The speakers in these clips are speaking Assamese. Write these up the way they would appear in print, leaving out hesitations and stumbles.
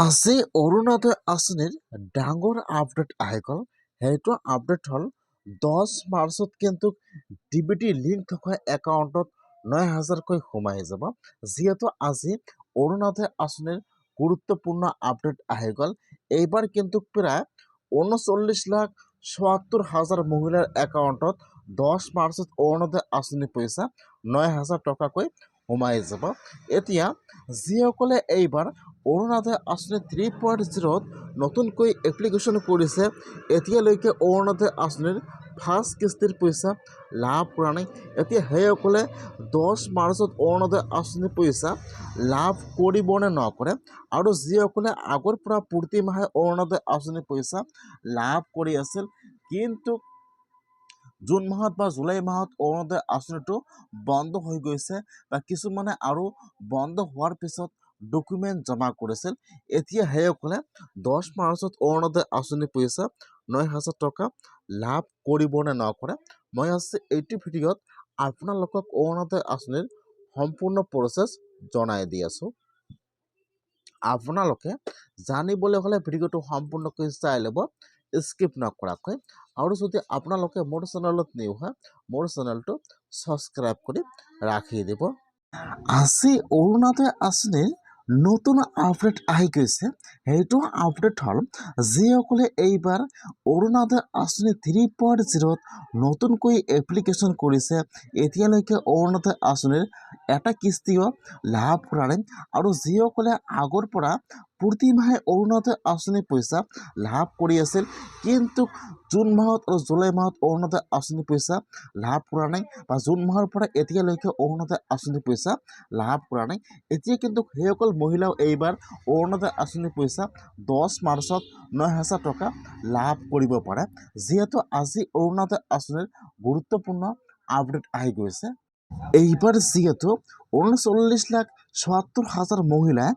আজি অৰুণোদয় আঁচনিৰ ডাঙৰ আপডেট আহি গ'ল। সেইটো আপডেট হ'ল 10 মাৰ্চত কিন্তু ডিবিটি লিংক থকা একাউণ্টত 9,000কৈ সোমাই যাব। যিহেতু আজি অৰুণোদয় আঁচনিৰ গুৰুত্বপূৰ্ণ আপডেট আহি গ'ল। এইবাৰ কিন্তু প্ৰায় 39,74,000 মহিলাৰ একাউণ্টত 10 মাৰ্চত অৰুণোদয় আঁচনি পইচা 9,000 টকাকৈ সোমাই যাব। এতিয়া যিসকলে এইবাৰ অৰুণোদয় আঁচনি 3.0ত নতুনকৈ এপ্লিকেশ্যন কৰিছে, এতিয়ালৈকে অৰুণোদয় আঁচনিৰ ফাৰ্ষ্ট কিস্তিৰ পইচা লাভ কৰা নাই। এতিয়া সেইসকলে 10 মাৰ্চত অৰুণোদয় আঁচনিৰ পইচা লাভ কৰিব নে নকৰে, আৰু যিসকলে আগৰ পৰা প্ৰতি মাহে অৰুণোদয় আঁচনিৰ পইচা লাভ কৰি আছিল কিন্তু জুন মাহত বা জুলাই মাহত অৰুণোদয় আঁচনিটো বন্ধ হৈ গৈছে বা কিছুমানে আৰু বন্ধ হোৱাৰ পিছত ডকুমেণ্ট জমা কৰিছিল, এতিয়া সেইসকলে 10 মাৰ্চত অৰুণোদয় আঁচনিৰ পইচা 9,000 টকা লাভ কৰিব নে নকৰে। মই আজি এইটো ভিডিঅ'ত আপোনালোকক অৰুণোদয় আঁচনিৰ সম্পূৰ্ণ প্ৰচেছ জনাই দি আছোঁ। আপোনালোকে জানিবলৈ হ'লে ভিডিঅ'টো সম্পূৰ্ণকৈ চাই ল'ব, স্কিপ নকৰাকৈ। আৰু যদি আপোনালোকে মোৰ চেনেলত নিউ হয়, মোৰ চেনেলটো ছাবস্ক্ৰাইব কৰি ৰাখি দিব। আজি অৰুণোদয় আঁচনিৰ নতুন আপডেট আহি গৈছে। সেইটো আপডেট হ'ল যিসকলে এইবাৰ অৰুণোদয় আঁচনি 3.0ত নতুনকৈ এপ্লিকেশ্যন কৰিছে, এতিয়ালৈকে অৰুণোদয় আঁচনিৰ এটা কিস্তিও লাভ কৰা নাই, আৰু যিসকলে আগৰ পৰা প্ৰতি মাহে অৰুণোদয় আঁচনিৰ পইচা লাভ কৰি আছিল কিন্তু জুন মাহত আৰু জুলাই মাহত অৰুণোদয় আঁচনিৰ পইচা লাভ কৰা নাই, বা জুন মাহৰ পৰা এতিয়ালৈকে অৰুণোদয় আঁচনিৰ পইচা লাভ কৰা নাই, এতিয়া কিন্তু সেইসকল মহিলাও এইবাৰ অৰুণোদয় আঁচনিৰ পইচা 10 মাৰ্চত 9,000 টকা লাভ কৰিব পাৰে। যিহেতু আজি অৰুণোদয় আঁচনিৰ গুৰুত্বপূৰ্ণ আপডেট আহি গৈছে। এইবাৰ যিহেতু 39,74,000 মহিলাই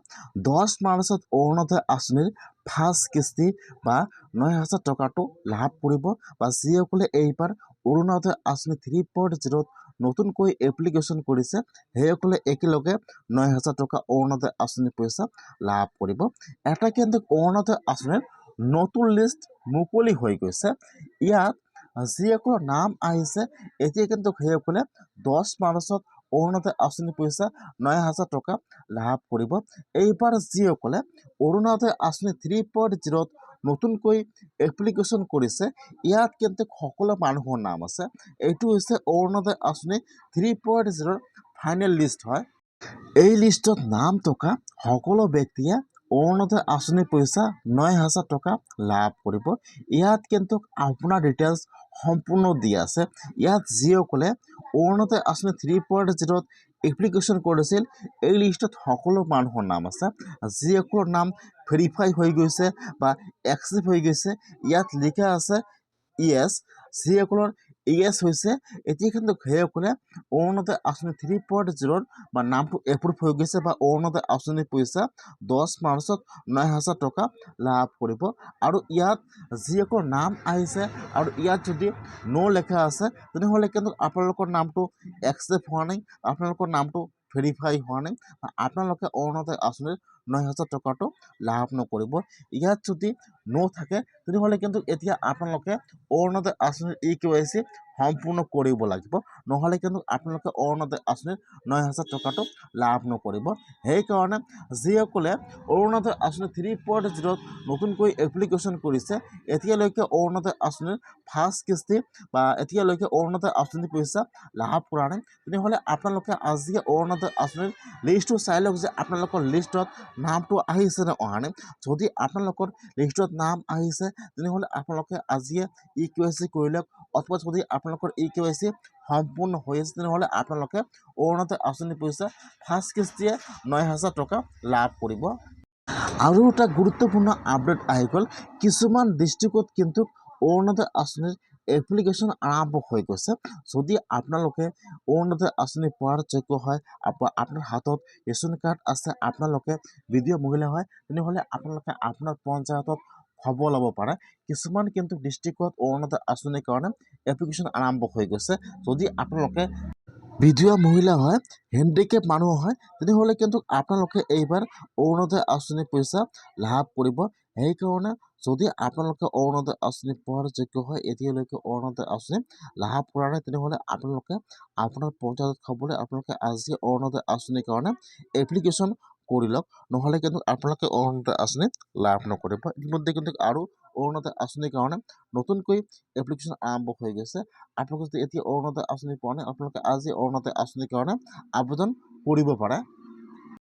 10 মাৰ্চত অৰুণোদয় আঁচনিৰ ফাৰ্ষ্ট কিস্তি বা 9,000 টকাটো লাভ কৰিব, বা যিসকলে এইবাৰ অৰুণোদয় আঁচনি 3.0ত নতুনকৈ এপ্লিকেশ্যন কৰিছে সেইসকলে একেলগে 9,000 টকা অৰুণোদয় আঁচনিৰ পইচা লাভ কৰিব। এটা কিন্তু অৰুণোদয় আঁচনিৰ নতুন লিষ্ট মুকলি হৈ গৈছে। ইয়াত যিসকলৰ নাম আহিছে এতিয়া কিন্তু সেইসকলে 10 মাৰ্চত অৰুণোদয় আঁচনিৰ পইচা 9,000 টকা লাভ কৰিব। এইবাৰ যিসকলে অৰুণোদয় আঁচনি 3.0ত নতুনকৈ এপ্লিকেশ্যন কৰিছে, ইয়াত কিন্তু সকলো মানুহৰ নাম আছে। এইটো হৈছে অৰুণোদয় আঁচনি 3.0ৰ ফাইনেল লিষ্ট হয়। এই লিষ্টত নাম থকা সকলো ব্যক্তিয়ে অৰুণোদয় আঁচনিৰ পইচা 9,000 টকা লাভ কৰিব। ইয়াত কিন্তু আপোনাৰ ডিটেইলছ সম্পূৰ্ণ দিয়া আছে। ইয়াত যিসকলে অৰুণোদয় আঁচনি 3.0ত এপ্লিকেশ্যন কৰিছিল এই লিষ্টত সকলো মানুহৰ নাম আছে। যিসকলৰ নাম ভেৰিফাই হৈ গৈছে বা একচেপ্ট হৈ গৈছে, ইয়াত লিখা আছে ইয়েছ। যিসকলৰ ইয়েছ হৈছে এতিয়া কিন্তু সেইসকলে অৰুণোদয় আঁচনি 3.0ৰ বা নামটো এপ্ৰুভ হৈ গৈছে বা অৰুণোদয় আঁচনিৰ পইচা 10 মাৰ্চত 9,000 টকা লাভ কৰিব। আৰু ইয়াত যিসকলৰ নাম আহিছে আৰু ইয়াত যদি ন' লেখা আছে তেনেহ'লে কিন্তু আপোনালোকৰ নামটো একচেপ্ট হোৱা নাই, আপোনালোকৰ নামটো ভেৰিফাই হোৱা নাই, আপোনালোকে অৰুণোদয় আঁচনিৰ 9,000 টকাটো লাভ নকৰিব। ইয়াত যদি ন' থাকে তেনেহ'লে কিন্তু এতিয়া আপোনালোকে অৰুণোদয় আঁচনিৰ EKYC সম্পূৰ্ণ কৰিব লাগিব, নহ'লে কিন্তু আপোনালোকে অৰুণোদয় আঁচনিৰ 9,000 টকাটো লাভ নকৰিব। সেইকাৰণে যিসকলে অৰুণোদয় আঁচনি 3.0ত নতুনকৈ এপ্লিকেশ্যন কৰিছে, এতিয়ালৈকে অৰুণোদয় আঁচনিৰ ফাৰ্ষ্ট কিস্তি বা এতিয়ালৈকে অৰুণোদয় আঁচনিৰ পইচা লাভ কৰা নাই, তেনেহ'লে আপোনালোকে আজি অৰুণোদয় আঁচনিৰ লিষ্টটো চাই লওক যে আপোনালোকৰ লিষ্টত নামটো আহিছে নে অহা নাই। যদি আপোনালোকৰ লিষ্টত নাম আহিছে তেনেহ'লে আপোনালোকে আজিয়ে EKYC কৰি লওক, অথবা যদি আপোনালোকৰ EKYC সম্পূৰ্ণ হৈ আছে তেনেহ'লে আপোনালোকে অৰুণোদয় আঁচনিৰ পইচা ফাৰ্ষ্ট কিস্তিয়ে 9,000 টকা লাভ কৰিব। আৰু এটা গুৰুত্বপূৰ্ণ আপডেট আহি গ'ল, কিছুমান ডিষ্ট্ৰিক্টত কিন্তু অৰুণোদয় আঁচনিৰ এপ্লিকেশ্যন আৰম্ভ হৈ গৈছে। যদি আপোনালোকে অৰুণোদয় আঁচনি পোৱাৰ যোগ্য হয়, আপোনাৰ হাতত ৰেচন কাৰ্ড আছে, আপোনালোকে বিধৱা মহিলা হয়, তেনেহ'লে আপোনালোকে আপোনাৰ পঞ্চায়তত খবৰ ল'ব পাৰে। কিছুমান কিন্তু ডিষ্ট্ৰিক্টত অৰুণোদয় আঁচনিৰ কাৰণে এপ্লিকেশ্যন আৰম্ভ হৈ গৈছে। যদি আপোনালোকে বিধৱা মহিলা হয়, হেণ্ডিকেপ মানুহ হয়, তেনেহ'লে কিন্তু আপোনালোকে এইবাৰ অৰুণোদয় আঁচনি পইচা লাভ কৰিব। সেইকাৰণে যদি আপোনালোকে অৰুণোদয় আঁচনি পোৱাৰ যোগ্য হয়, এতিয়ালৈকে অৰুণোদয় আঁচনি লাভ কৰা নাই, তেনেহ'লে আপোনালোকে আপোনাৰ পঞ্চায়তত খাবলৈ আপোনালোকে আজি অৰুণোদয় আঁচনিৰ কাৰণে এপ্লিকেশ্যন কৰি লওক, নহ'লে কিন্তু আপোনালোকে অৰুণোদয় আঁচনি লাভ নকৰিব। ইতিমধ্যে কিন্তু আৰু অৰুণোদয় আঁচনিৰ কাৰণে নতুনকৈ এপ্লিকেশ্যন আৰম্ভ হৈ গৈছে। আপোনালোকে যদি এতিয়া অৰুণোদয় আঁচনি পোৱা নাই, আপোনালোকে আজি অৰুণোদয় আঁচনিৰ কাৰণে আবেদন কৰিব পাৰে।